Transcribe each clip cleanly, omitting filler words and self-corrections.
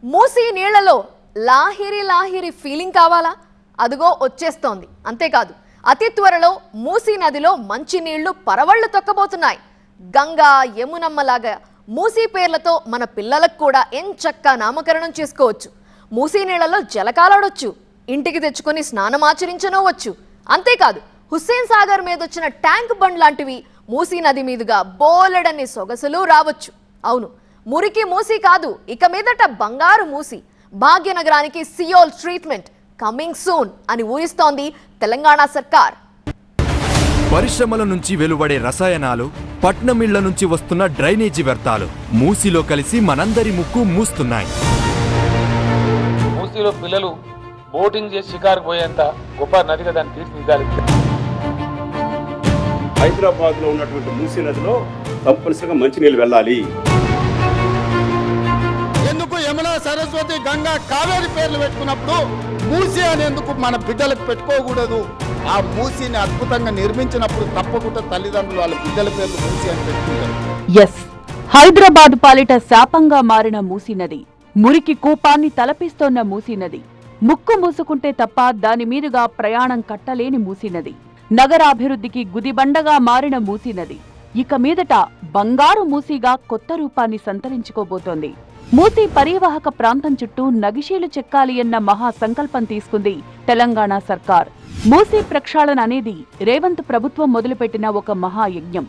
మూసీ నీళ్లలో లాహిరి లాహిరి ఫీలింగ్ కావాలా? అదిగో వచ్చేస్తోంది. అంతేకాదు అతి త్వరలో మూసీ నదిలో మంచి నీళ్లు పరవళ్లు తొక్కబోతున్నాయి. గంగా యమునమ్మలాగా మూసీ పేర్లతో మన పిల్లలకు కూడా ఎంచక్కా నామకరణం చేసుకోవచ్చు. మూసీ నీళ్లలో జలకాలాడొచ్చు, ఇంటికి తెచ్చుకొని స్నానమాచరించనవచ్చు. అంతేకాదు హుస్సేన్ సాగర్ మీదొచ్చిన ట్యాంక్ బండ్ లాంటివి మూసీ నది మీదుగా బోలెడన్ని సొగసులు రావచ్చు. అవును, మురికి మూసీ కాదు, ఇక మీదట బంగారు మూసీ. భాగ్యనగరానికి సియోల్ ట్రీట్మెంట్ కమింగ్ సూన్ అని ఊహిస్తోంది తెలంగాణ సర్కార్. పరిశ్రమల నుంచి వెలువడే రసాయనాలు, పట్నమిళ్ల నుంచి వస్తున్న డ్రైనేజీ వ్యర్థాలు మూసీలో కలిసి మనందరి ముక్కు మూస్తున్నాయి. మూసీలో పిల్లలు బోటింగ్ చేసి షికారు పోయేంత గొప్ప నదిగా దాన్ని తీర్చిదిద్దాలి. హైదరాబాద్ లో ఉన్నటువంటి మూసీ నదిలో తప్పనిసరిగా మంచినీళ్ళు వెళ్ళాలి. ఎందుకు యమునా, సరస్వతి, గంగా, కావేరి పేర్లు పెట్టుకున్నప్పుడు మూసీ అనేందుకు మన బిడ్డలకు పెట్టుకోకూడదు? ఆ మూసీని అద్భుతంగా నిర్మించినప్పుడు తప్పకుండా తల్లిదండ్రులు వాళ్ళ బిడ్డల పేర్లు మూసీ అని పెట్టుకుంటారు. ఎస్, హైదరాబాద్ పాలిట శాపంగా మారిన మూసీ నది, మురికి కూపాన్ని తలపిస్తోన్న మూసీ నది, ముక్కు మూసుకుంటే తప్ప దాని మీదుగా ప్రయాణం కట్టలేని మూసీ నది, నగరాభివృద్ధికి గుదిబండగా మారిన మూసీ నది ఇక మీదట బంగారు మూసీగా కొత్త రూపాన్ని సంతరించుకోబోతోంది. మూసీ పరివాహక ప్రాంతం చుట్టూ నగిషీలు చెక్కాలి అన్న మహా సంకల్పం తీసుకుంది తెలంగాణ సర్కార్. మూసీ ప్రక్షాళన అనేది రేవంత్ ప్రభుత్వం మొదలుపెట్టిన ఒక మహాయజ్ఞం.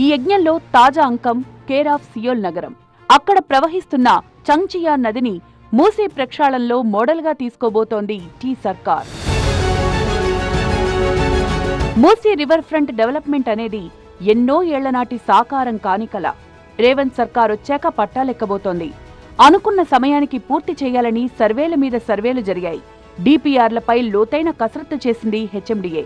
ఈ యజ్ఞంలో తాజా అంకం కేర్ ఆఫ్ సియోల్ నగరం. అక్కడ ప్రవహిస్తున్న చంగ్చియా నదిని మూసీ ప్రక్షాళనలో మోడల్గా తీసుకోబోతోంది టీ సర్కార్. మూసీ రివర్ ఫ్రంట్ డెవలప్మెంట్ అనేది ఎన్నో ఏళ్లనాటి సాకారం కాని కల. రేవంత్ సర్కార్ వచ్చాక పట్టాలెక్కబోతోంది. అనుకున్న సమయానికి పూర్తి చేయాలని సర్వేల మీద సర్వేలు జరిగాయి. డిపిఆర్లపై లోతైన కసరత్తు చేసింది హెచ్ఎండిఏ.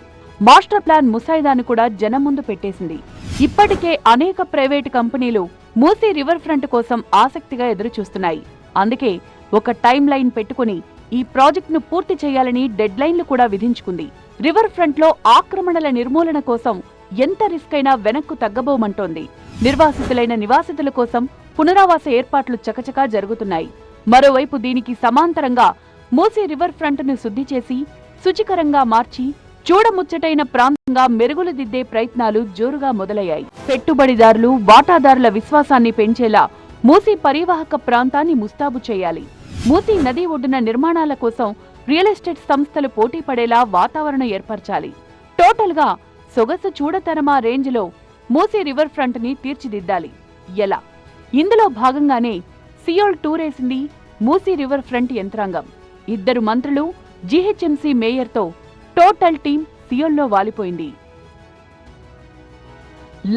మాస్టర్ ప్లాన్ ముసాయిదాను కూడా జనం ముందు పెట్టేసింది. ఇప్పటికే అనేక ప్రైవేటు కంపెనీలు మూసీ రివర్ ఫ్రంట్ కోసం ఆసక్తిగా ఎదురుచూస్తున్నాయి. అందుకే ఒక టైం లైన్ పెట్టుకుని ఈ ప్రాజెక్టును పూర్తి చేయాలని డెడ్ లైన్లు కూడా విధించుకుంది. రివర్ ఫ్రంట్ లో ఆక్రమణల నిర్మూలన కోసం ఎంత రిస్క్ అయినా వెనక్కు తగ్గబోమంటోంది. నిర్వాసితులైన నివాసితుల కోసం పునరావాస ఏర్పాట్లు చకచకా జరుగుతున్నాయి. మరోవైపు దీనికి సమాంతరంగా మూసీ రివర్ ఫ్రంట్ ను శుద్ధి చేసి శుచికరంగా మార్చి చూడముచ్చటైన ప్రాంతంగా మెరుగులు దిద్దే ప్రయత్నాలు జోరుగా మొదలయ్యాయి. పెట్టుబడిదారులు, వాటాదారుల విశ్వాసాన్ని పెంచేలా మూసీ పరివాహక ప్రాంతాన్ని ముస్తాబు చేయాలి. మూసీ నది ఒడ్డున నిర్మాణాల కోసం రియల్ ఎస్టేట్ సంస్థలు పోటీ పడేలా వాతావరణం ఏర్పరచాలి. టోటల్ గా సొగసు చూడతరమా రేంజ్ లో మూసీ రివర్ ఫ్రంట్ ని తీర్చిదిద్దాలి. ఎలా? ఇందులో భాగంగానే సియోల్ టూరేసింది మూసీ రివర్ ఫ్రంట్ యంత్రాంగం. 2 మంత్రులు, జీహెచ్ఎంసీ మేయర్తో టోటల్ టీం సియోల్లో వాలిపోయింది.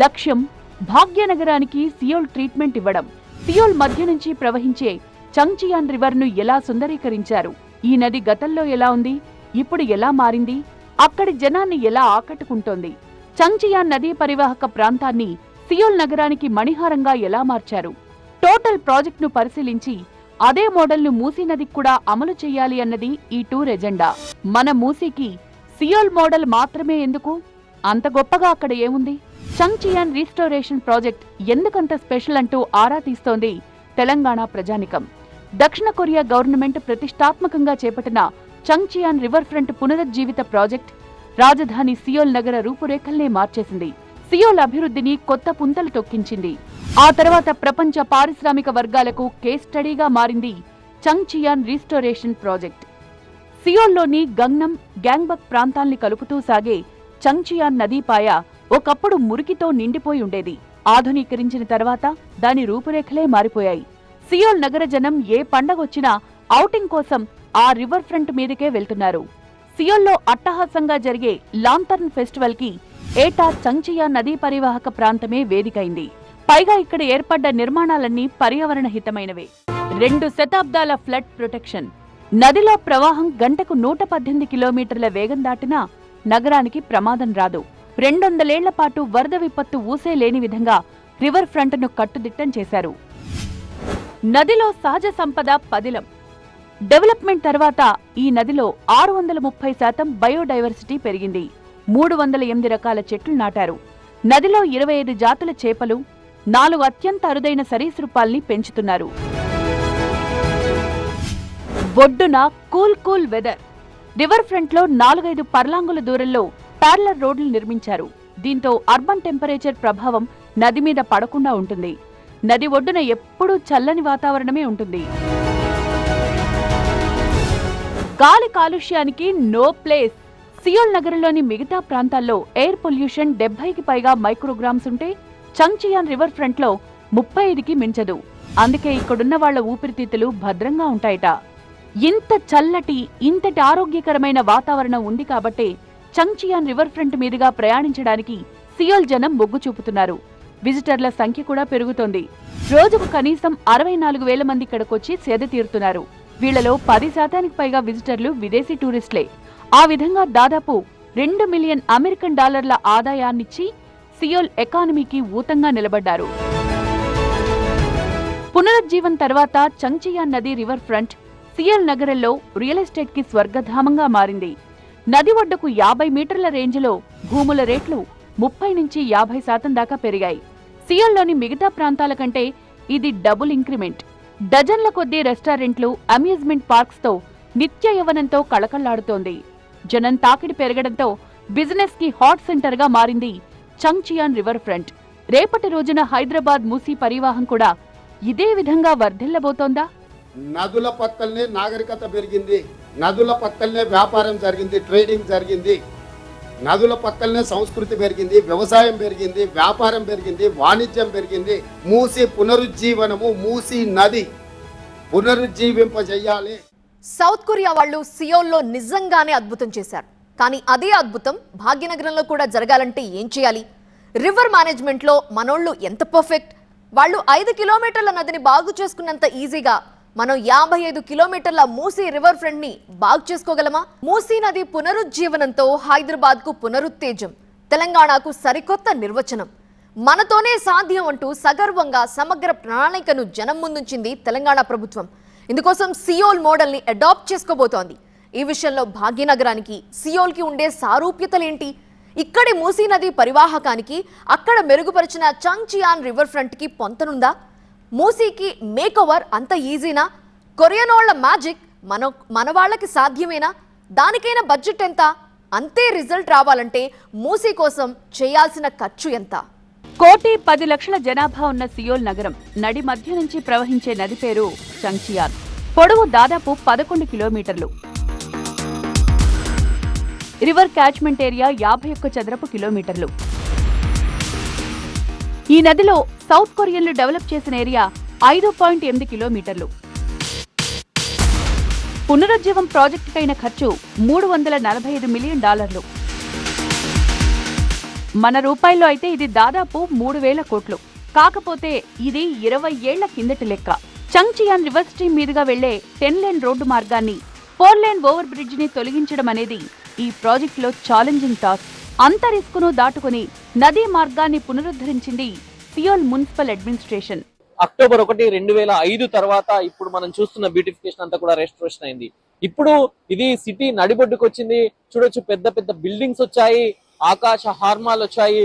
లక్ష్యం భాగ్యనగరానికి సియోల్ ట్రీట్మెంట్ ఇవ్వడం. సియోల్ మధ్య నుంచి ప్రవహించే చంగ్చియాన్ రివర్ ను ఎలా సుందరీకరించారు? ఈ నది గతంలో ఎలా ఉంది, ఇప్పుడు ఎలా మారింది, అక్కడి జనాన్ని ఎలా ఆకట్టుకుంటోంది? చంగ్చియాన్ నదీ పరివాహక ప్రాంతాన్ని సియోల్ నగరానికి మణిహారంగా ఎలా మార్చారు? టోటల్ ప్రాజెక్టును పరిశీలించి అదే మోడల్ను మూసీ నదికి కూడా అమలు చేయాలి అన్నది ఈ టూర్ ఎజెండా. మన మూసీకి సియోల్ మోడల్ మాత్రమే ఎందుకు? అంత గొప్పగా అక్కడ ఏముంది? చంగ్చియాన్ రీస్టోరేషన్ ప్రాజెక్ట్ ఎందుకంత స్పెషల్ అంటూ ఆరా తీస్తోంది తెలంగాణ ప్రజానికం. దక్షిణ కొరియా గవర్నమెంట్ ప్రతిష్టాత్మకంగా చేపట్టిన చంగ్చియాన్ రివర్ ఫ్రంట్ పునరుజ్జీవిత ప్రాజెక్ట్ రాజధాని సియోల్ నగర రూపురేఖల్నే మార్చేసింది. సియోల్ అభివృద్ధిని కొత్త పుంతలు తొక్కించింది. ఆ తర్వాత ప్రపంచ పారిశ్రామిక వర్గాలకు కేస్ స్టడీగా మారింది చంగ్చియాన్ రీస్టోరేషన్ ప్రాజెక్ట్. సియోల్లోని గంగ్నం, గ్యాంగ్బక్ ప్రాంతాల్ని కలుపుతూ సాగే చంగ్చియాన్ నదీపాయ ఒకప్పుడు మురికితో నిండిపోయి ఉండేది. ఆధునీకరించిన తర్వాత దాని రూపురేఖలే మారిపోయాయి. సియోల్ నగర జనం ఏ పండగొచ్చినా ఔటింగ్ కోసం ఆ రివర్ ఫ్రంట్ మీదకే వెళ్తున్నారు. సియోల్లో అట్టహాసంగా జరిగే లాంతర్న్ ఫెస్టివల్ కి ఏటా చంగ్చియాన్ నదీ పరివాహక ప్రాంతమే వేదికైంది. పైగా ఇక్కడ ఏర్పడ్డ నిర్మాణాలన్నీ పర్యావరణ హితమైనవే. 2 శతాబ్దాల ఫ్లడ్ ప్రొటెక్షన్. నదిలో ప్రవాహం గంటకు 118 కిలోమీటర్ల వేగం దాటినా నగరానికి ప్రమాదం రాదు. 200 ఏళ్ల పాటు వరద విపత్తు ఊసే లేని విధంగా రివర్ ఫ్రంట్ ను కట్టుదిట్టం చేశారు. నదిలో సహజ సంపద పదిలం. డెవలప్మెంట్ తర్వాత ఈ నదిలో 630% బయోడైవర్సిటీ పెరిగింది. 308 రకాల చెట్లు నాటారు. నదిలో 25 జాతుల చేపలు, 4 అత్యంత అరుదైన సరీసృపాల్ని పెంచుతున్నారు. ఒడ్డున కూల్ వెదర్. రివర్ ఫ్రంట్ లో 4-5 పర్లాంగుల దూరంలో ప్యారలర్ రోడ్లు నిర్మించారు. దీంతో అర్బన్ టెంపరేచర్ ప్రభావం నది మీద పడకుండా ఉంటుంది. నది ఒడ్డున ఎప్పుడూ చల్లని వాతావరణమే ఉంటుంది. గాలి కాలుష్యానికి నో ప్లేస్. సియోల్ నగరంలోని మిగతా ప్రాంతాల్లో ఎయిర్ పొల్యూషన్ 70కి పైగా మైక్రోగ్రామ్స్ ఉంటే చంగ్చియాన్ రివర్ ఫ్రంట్ లో 35కి మించదు. అందుకే ఇక్కడున్న వాళ్ల ఊపిరితిత్తులు భద్రంగా ఉంటాయట. ఇంత చల్లటి, ఇంతటి ఆరోగ్యకరమైన వాతావరణం ఉంది కాబట్టే చంగ్చియాన్ రివర్ ఫ్రంట్ మీదుగా ప్రయాణించడానికి సియోల్ జనం మొగ్గు చూపుతున్నారు. విజిటర్ల సంఖ్య కూడా పెరుగుతోంది. రోజుకు కనీసం 64,000 మంది ఇక్కడికొచ్చి సేద తీరుతున్నారు. వీళ్లలో 10% పైగా విజిటర్లు విదేశీ టూరిస్టులే. ఆ విధంగా దాదాపు $2 మిలియన్ అమెరికన్ డాలర్ల ఆదాయాన్నిచ్చి సియోల్ ఎకానమీకి ఊతంగా నిలబడ్డారు. పునరుజ్జీవం తర్వాత చంగ్చియాన్ నది రివర్ ఫ్రంట్ సియోల్ నగరంలో రియల్ ఎస్టేట్ కి స్వర్గధామంగా మారింది. నది ఒడ్డుకు 50 మీటర్ల రేంజ్లో భూముల రేట్లు 30 నుంచి 50% దాకా పెరిగాయి. సియోల్లోని మిగతా ప్రాంతాల కంటే ఇది డబుల్ ఇంక్రిమెంట్. డజన్ల కొద్దీ రెస్టారెంట్లు, అమ్యూజ్మెంట్ పార్క్స్ తో నిత్య యవ్వనంతో కళకళ్లాడుతోంది. జనం తాకిడి పెరగడంతో బిజినెస్ కి హాట్ సెంటర్ గా మారింది చంగ్చియాన్ రివర్ ఫ్రంట్. రేపటి రోజున హైదరాబాద్ మూసీ పరివాహం కూడా ఇదే విధంగా వర్ధిల్లబోతోందా? నదుల పక్కలనే నాగరికత పెరిగింది, నదుల పక్కలనే వ్యాపారం జరిగింది, ట్రేడింగ్ జరిగింది, నదుల పక్కలనే సంస్కృతి పెరిగింది, వ్యవసాయం పెరిగింది, వ్యాపారం పెరిగింది, వాణిజ్యం పెరిగింది. మూసీ పునరుజ్జీవనము, మూసీ నది పునరుజ్జీవింపజేయాలి. సౌత్ కొరియా వాళ్ళు సియోల్లో నిజంగానే అద్భుతం చేశారు. కానీ అదే అద్భుతం భాగ్యనగరంలో కూడా జరగాలంటే ఏం చేయాలి? రివర్ మేనేజ్మెంట్లో మనోళ్ళు ఎంత పర్ఫెక్ట్? వాళ్ళు 5 కిలోమీటర్ల నదిని బాగు చేసుకున్నంత ఈజీగా మనం 55 కిలోమీటర్ల మూసీ రివర్ ఫ్రంట్ ని బాగు చేసుకోగలమా? మూసీ నది పునరుజ్జీవనంతో హైదరాబాద్ కు పునరుత్తేజం, తెలంగాణకు సరికొత్త నిర్వచనం. మనతోనే సాధ్యం అంటూ సగర్వంగా సమగ్ర ప్రణాళికను జనం ముందుంచింది తెలంగాణ ప్రభుత్వం. ఇందుకోసం సియోల్ మోడల్ ని అడాప్ట్ చేసుకోబోతోంది. ఈ విషయంలో భాగ్యనగరానికి సియోల్ కి ఉండే సారూప్యతలేంటి? ఇక్కడి మూసీ నది పరివాహకానికి అక్కడ మెరుగుపరిచిన చంగ్చియాన్ రివర్ ఫ్రంట్ కి పొంతనుందా? మూసీకి మేకోవర్ అంత ఈజీనా? కొరియనోళ్ల మ్యాజిక్ మన వాళ్ళకి సాధ్యమేనా? దానికైనా బడ్జెట్ ఎంత? అంతే రిజల్ట్ రావాలంటే మూసీ కోసం చేయాల్సిన ఖర్చు ఎంత? 1,10,00,000 జనాభా ఉన్న సియోల్ నగరం నడి మధ్య నుంచి ప్రవహించే నది పేరు చంగ్చియాన్. పొడవు దాదాపు 11 కిలోమీటర్లు. రివర్ క్యాచ్మెంట్ ఏరియా 51 చదరపు కిలోమీటర్లు. ఈ నదిలో సౌత్ కొరియన్లు డెవలప్ చేసిన ఏరియా 5.8 కిలోమీటర్లు. పునరుజ్జీవం ప్రాజెక్టుకైన ఖర్చు $345 మిలియన్. మన రూపాయల్లో అయితే ఇది దాదాపు 3,000 కోట్లు. కాకపోతే ఇది 20 ఏళ్ల కిందటి లెక్క. చంగ్చియాన్ రివర్ స్ట్రీమ్ మీదుగా వెళ్లే 10 లేన్ రోడ్డు మార్గాన్ని 4 లేన్ ఓవర్ బ్రిడ్జ్ ని తొలగించడం అనేది ఈ ప్రాజెక్టులో ఛాలెంజింగ్ టాస్క్. అంత రిస్కును దాటుకుని నదీ మార్గాన్ని పునరుద్ధరించింది సియోల్ మున్సిపల్ అడ్మినిస్ట్రేషన్. అక్టోబర్ 1, 2005 తర్వాత ఇప్పుడు మనం చూస్తున్న బ్యూటిఫికేషన్ అంతా కూడా రెస్టోరేషన్ అయింది. ఇప్పుడు ఇది సిటీ నడిబొడ్డుకు వచ్చింది. చూడొచ్చు, పెద్ద పెద్ద బిల్డింగ్స్ వచ్చాయి, ఆకాశ హార్మాలు వచ్చాయి.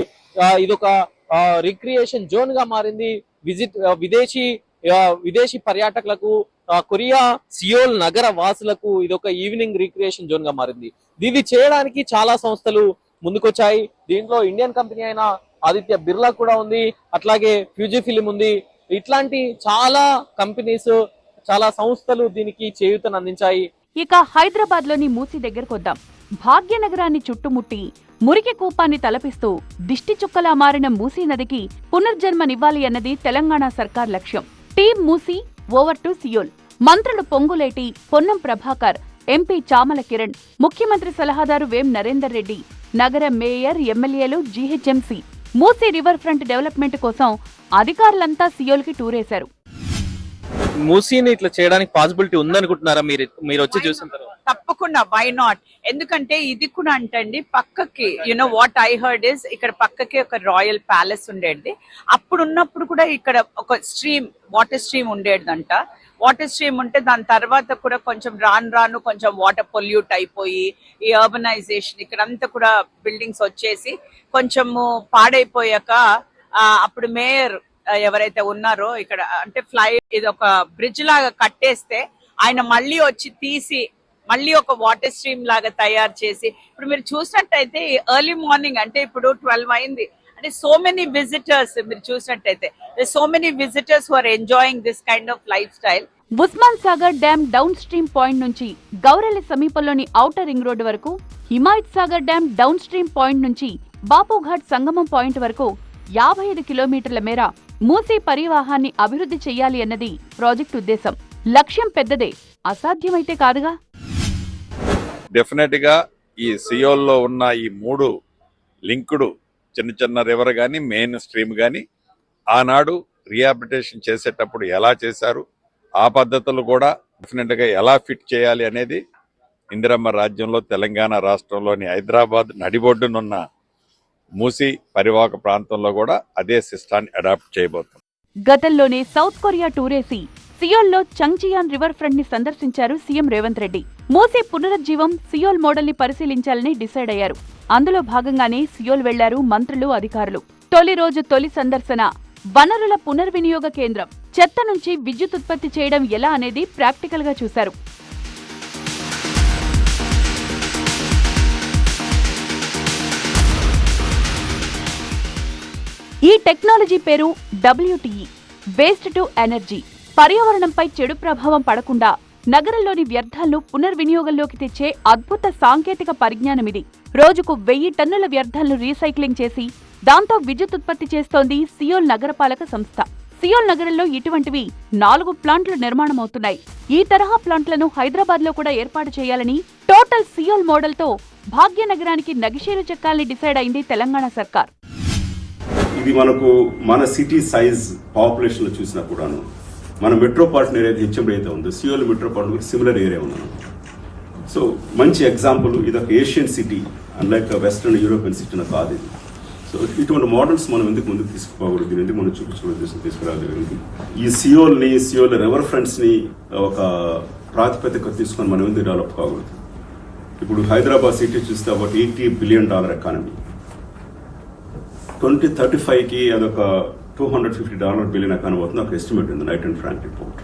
ఇదొక రిక్రియేషన్ జోన్ గా మారింది. విదేశీ పర్యాటకులకు, కొరియా సియోల్ నగర వాసులకు ఇదొక ఈవినింగ్ రిక్రియేషన్ జోన్ గా మారింది. ఇది చేయడానికి చాలా సంస్థలు ముందుకొచ్చాయి. దీంట్లో ఇండియన్ కంపెనీ అయిన ఆదిత్య బిర్లా కూడా ఉంది, అట్లాగే ఫ్యూజీ ఫిలిం ఉంది. ఇట్లాంటి చాలా కంపెనీస్, చాలా సంస్థలు దీనికి చేయూతను అందించాయి. ఇక హైదరాబాద్ లోని మూసీ దగ్గరకు వద్దాం. భాగ్యనగరాన్ని చుట్టుముట్టి మురికి కూపాన్ని తలపిస్తూ దిష్టి చుక్కలా మారిన మూసీ నదికి పునర్జన్మనివ్వాలి అన్నది తెలంగాణ సర్కార్ లక్ష్యం. Team Musi over to Seoul. మంత్రులు పొంగులేటి, పొన్నం ప్రభాకర్, ఎంపీ చామల కిరణ్, ముఖ్యమంత్రి సలహాదారు వేం నరేందర్ రెడ్డి, నగర మేయర్, ఎమ్మెల్యేలు, GHMC Musi river front development కోసం అధికారులంతా సియోల్ కి టూరేశారు. మూసీని ఇట్లా చేయడానికి పాసిబిలిటీ ఉందనుకుంటున్నారా మీరు వచ్చి చూసిన తర్వాత? తప్పకుండా, వై నాట్? ఎందుకంటే ఇది కూడా అంటండి, పక్కకి వాట్ ఐ హర్డ్ ఇస్ ఇక్కడ పక్కకి ఒక రాయల్ ప్యాలెస్ ఉండేది. అప్పుడు ఉన్నప్పుడు కూడా ఇక్కడ ఒక స్ట్రీమ్, వాటర్ స్ట్రీమ్ ఉండేదంట. వాటర్ స్ట్రీమ్ ఉంటే దాని తర్వాత కూడా కొంచెం రాను కొంచెం వాటర్ పొల్యూట్ అయిపోయి ఈ అర్బనైజేషన్ ఇక్కడంతా కూడా బిల్డింగ్స్ వచ్చేసి కొంచెము పాడైపోయాక అప్పుడు మేయర్ ఎవరైతే ఉన్నారో ఇక్కడ అంటే ఇది ఒక బ్రిడ్జ్ లాగా కట్టేస్తే ఆయన మళ్ళీ వచ్చి తీసి మళ్ళీ ఒక వాటర్ స్ట్రీమ్ లాగా తయారు చేసి, ఇప్పుడు మీరు చూసినట్టయితే ఎర్లీ మార్నింగ్ అంటే ఇప్పుడు 12 అయింది అంటే సో మెనీ విజిటర్స్, మీరు చూసినట్టయితే so many visitors who are enjoying this kind of life style. Osman Sagar dam downstream point నుంచి గౌరెల్లి సమీపంలోని ఔటర్ రింగ్ రోడ్డు వరకు, Himayat Sagar dam downstream point నుంచి బాపుఘాట్ సంగమం పాయింట్ వరకు 55 కిలోమీటర్ల మేర మూసీ పరివాహాన్ని అభివృద్ధి చెయ్యాలి అన్నది ప్రాజెక్టు ఉద్దేశం. లక్ష్యం పెద్దదే, అసాధ్యమైతే కాదుగా. డెఫినెట్ గా ఈ సియోల్లో ఉన్న ఈ 3 లింకుడు చిన్న చిన్న రివర్ కానీ మెయిన్ స్ట్రీమ్ కానీ ఆనాడు రీహాబిలిటేషన్ చేసేటప్పుడు ఎలా చేశారు, ఆ పద్ధతులు కూడా డెఫినెట్ గా ఎలా ఫిట్ చేయాలి అనేది ఇందిరమ్మ రాజ్యంలో తెలంగాణ రాష్ట్రంలోని హైదరాబాద్ నడిబొడ్డునున్న మూసీ పరివాహక ప్రాంతంలో కూడా అదే సిస్టాన్ని అడాప్ట్ చేయబోతుంది. గతంలోనే సౌత్ కొరియా టూరేసి సియోల్లో చంగ్జియాన్ రివర్ ఫ్రంట్ ని సందర్శించారు సీఎం రేవంత్ రెడ్డి. మూసీ పునరుజ్జీవం సియోల్ మోడల్ ని పరిశీలించాలని డిసైడ్ అయ్యారు. అందులో భాగంగానే సియోల్ వెళ్లారు మంత్రులు, అధికారులు. తొలి రోజు తొలి సందర్శన వనరుల పునర్వినియోగ కేంద్రం. చెత్త నుంచి విద్యుత్ ఉత్పత్తి చేయడం ఎలా అనేది ప్రాక్టికల్ గా చూశారు. ఈ టెక్నాలజీ పేరు WTE, వేస్ట్ టు ఎనర్జీ. పర్యావరణంపై చెడు ప్రభావం పడకుండా నగరంలోని వ్యర్థాలను పునర్వినియోగంలోకి తెచ్చే అద్భుత సాంకేతిక పరిజ్ఞానమిది. రోజుకు 1000 టన్నుల వ్యర్థాలను రీసైక్లింగ్ చేసి దాంతో విద్యుత్ ఉత్పత్తి చేస్తోంది సియోల్ నగరపాలక సంస్థ. సియోల్ నగరంలో ఇటువంటివి 4 ప్లాంట్లు నిర్మాణమవుతున్నాయి. ఈ తరహా ప్లాంట్లను హైదరాబాద్ లో కూడా ఏర్పాటు చేయాలని టోటల్ సియోల్ మోడల్ తో భాగ్యనగరానికి నగిషేలు చెక్కాలని డిసైడ్ అయింది తెలంగాణ సర్కార్. ఇది మనకు మన సిటీ సైజ్ పాపులేషన్ లో చూసినప్పుడును మన మెట్రోపాలిటన్ ఏరియా హెచ్ఎండి అయితే ఉందో సియోల్ మెట్రోపాలిటన్ సిమిలర్ ఏరియా ఉన్నాను. సో మంచి ఎగ్జాంపుల్, ఇది ఒక Asian city, unlike western European city కాదు ఇది. సో ఇటువంటి మోడల్స్ మనం ఎందుకు ముందుకు తీసుకుపోకూడదు, ఎందుకు మనం చూపించుకోవడం తీసుకురాగలిగింది. ఈ సియోల్ రివర్ ఫ్రంట్స్ ని ఒక ప్రాతిపదిక తీసుకొని మనం ఎందుకు డెవలప్ కాకూడదు. ఇప్పుడు హైదరాబాద్ సిటీ చూస్తే about $80 billion ఎకానమీ. 2035కి అదొక $250 బిలియన్ ఎకానమీ అవుతుంది ఒక ఎస్టిమేట్ ఉంది Knight and Frank report.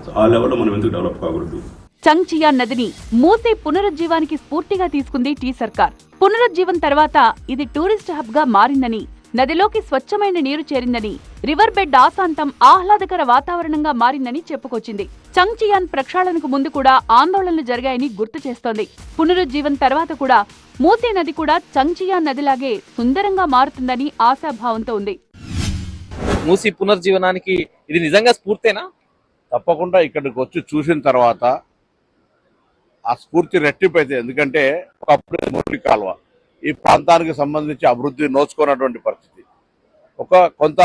So ఆ లెవెల్లో మనం ఎందుకు డెవలప్ కాకూడదు. చంగ్జియాన్ నదిని మూసీ పునరుజ్జీవానికి స్ఫూర్తిగా తీసుకుంది టీ సర్కార్. పునరుజ్జీవం తర్వాత ఇది టూరిస్ట్ హబ్ గా మారిందని, నదిలోకి స్వచ్ఛమైన నీరు చేరిందని, రివర్ బెడ్ ఆశాంతం ఆహ్లాదకర వాతావరణంగా మారిందని చెప్పుకొచ్చింది. చంగ్జియాన్ ప్రక్షాళనకు ముందు కూడా ఆందోళనలు జరిగాయని గుర్తు చేస్తోంది. పునరుజ్జీవం తర్వాత కూడా మూసీ నది కూడా చంగ్జియాన్ నదిలాగే సుందరంగా మారుతుందని ఆశాభావంతో ఉంది. మూసీ పునర్జీవనానికి ఇది నిజంగా స్ఫూర్తేనా? తప్పకుండా ఇక్కడికి వచ్చి చూసిన తర్వాత ఆ స్ఫూర్తి రెట్టింపు అయితే, ఎందుకంటే ఒకప్పుడు మురికి కాలువ ఈ ప్రాంతానికి సంబంధించి అభివృద్ధి నోచుకున్నటువంటి పరిస్థితి. కొంత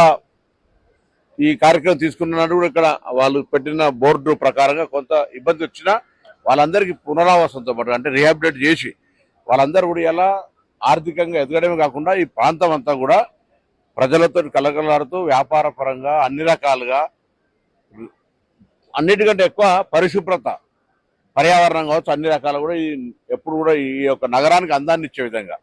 ఈ కార్యక్రమం తీసుకున్నట్టు కూడా ఇక్కడ వాళ్ళు పెట్టిన బోర్డు ప్రకారంగా కొంత ఇబ్బంది వచ్చినా వాళ్ళందరికీ పునరావాసంతో పాటు అంటే రీహాబిలిటేట్ చేసి వాళ్ళందరూ కూడా ఎలా ఆర్థికంగా ఎదగడమే కాకుండా ఈ ప్రాంతం అంతా కూడా ప్రజలతో కలగలాడుతూ వ్యాపార పరంగా అన్ని రకాలుగా అన్నిటికంటే ఎక్కువ పరిశుభ్రత, పర్యావరణం కావచ్చు, అన్ని రకాలు కూడా ఎప్పుడు కూడా ఈ యొక్క నగరానికి అందాన్ని ఇచ్చే విధంగా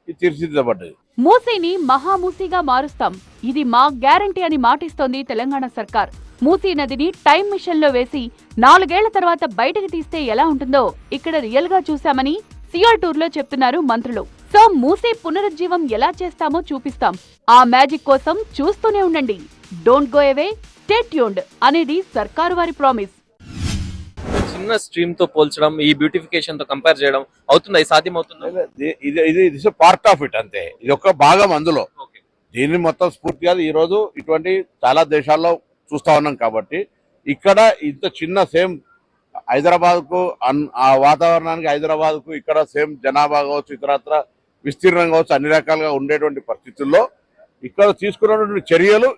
ఇది తీర్చిదిద్దబడ్డది. మూసీని మహామూసీగా మారుస్తాం, ఇది మా గ్యారంటీ అని మాటిస్తోంది తెలంగాణ సర్కార్. మూసీ నదిని టైం మిషన్ లో వేసి 4 ఏళ్ల తర్వాత బయటకు తీస్తే ఎలా ఉంటుందో ఇక్కడ రియల్ గా చూశామని సియోల్ టూర్ లో చెప్తున్నారు మంత్రులు. సో మూసీ పునరుజ్జీవం ఎలా చేస్తామో చూపిస్తాం. ఆ మ్యాజిక్ కోసం చూస్తూనే ఉండండి. Don't go away, stay tuned అనేది సర్కారు వారి ప్రామిస్. చిన్న స్ట్రీమ్ తో పోల్చడం, ఈ బ్యూటిఫికేషన్ తో కంపేర్ చేయడం అవుతుందా? సాధ్యం అవుతుందా? ఇది పార్ట్ ఆఫ్ ఇట్, అంతే. ఇది ఒక భాగం అందులో. దీన్ని మొత్తం స్ఫూర్తిగా ఈ రోజు ఇటువంటి చాలా దేశాల్లో చూస్తా ఉన్నాం కాబట్టి ఇక్కడ ఇంత చిన్న సేమ్ హైదరాబాద్ కు ఆ వాతావరణానికి హైదరాబాద్ కు ఇక్కడ సేమ్ జనాభా కావచ్చు, ఇతరత్ర విస్తీర్ణం కావచ్చు, అన్ని రకాలుగా ఉండేటువంటి పరిస్థితుల్లో ఇక్కడ తీసుకున్నటువంటి చర్యలు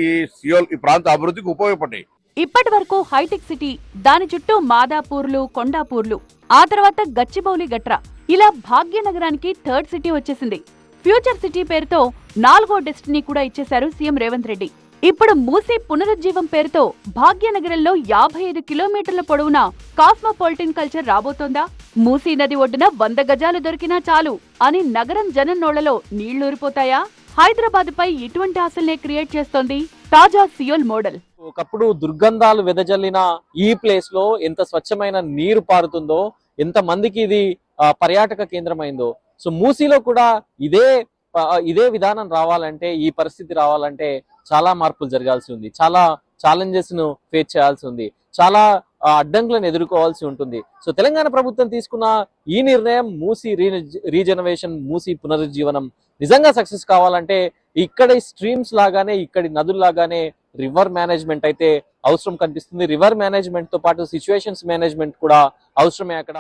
ఈ సియోల్ ఈ ప్రాంత అభివృద్ధికి ఉపయోగపడ్డాయి. ఇప్పటి వరకు హైటెక్ సిటీ, దాని చుట్టూ మాదాపూర్లు, కొండాపూర్లు, ఆ తర్వాత గచ్చిబౌలి, గట్రా, ఇలా భాగ్యనగరానికి 3rd సిటీ వచ్చేసింది. ఫ్యూచర్ సిటీ పేరుతో 4వ డెస్టినీ కూడా ఇచ్చేశారు సీఎం రేవంత్ రెడ్డి. ఇప్పుడు మూసీ పునరుజ్జీవం పేరుతో భాగ్యనగరంలో 55 కిలోమీటర్ల పొడవున కాస్మోపాలిటన్ కల్చర్ రాబోతోందా? మూసీ నది ఒడ్డున 100 గజాలు దొరికినా చాలు అని నగరం జనం నోళ్లలో నీళ్లూరిపోతాయా? హైదరాబాద్ పై ఎటువంటి ఆశల్నే క్రియేట్ చేస్తోంది తాజా సియోల్ మోడల్. ఒకప్పుడు దుర్గంధాలు వెదజల్లిన ఈ ప్లేస్ లో ఎంత స్వచ్ఛమైన నీరు పారుతుందో, ఎంత మందికి ఇది పర్యాటక కేంద్రమైందో. సో మూసీలో కూడా ఇదే విధానం రావాలంటే, ఈ పరిస్థితి రావాలంటే చాలా మార్పులు జరగాల్సి ఉంది. చాలా ఛాలెంజెస్ ను ఫేస్ చేయాల్సి ఉంది. చాలా అడ్డంకులను ఎదుర్కోవాల్సి ఉంటుంది. సో తెలంగాణ ప్రభుత్వం తీసుకున్న ఈ నిర్ణయం, మూసీ రీజనరేషన్, మూసీ పునరుజ్జీవనం నిజంగా సక్సెస్ కావాలంటే ఇక్కడి స్ట్రీమ్స్ లాగానే, ఇక్కడి నదుల్లాగానే రివర్ మేనేజ్మెంట్ అయితే అవసరం కనిపిస్తుంది. రివర్ మేనేజ్మెంట్ తో పాటు సిచ్యువేషన్స్ మేనేజ్మెంట్ కూడా అవసరమే అక్కడ.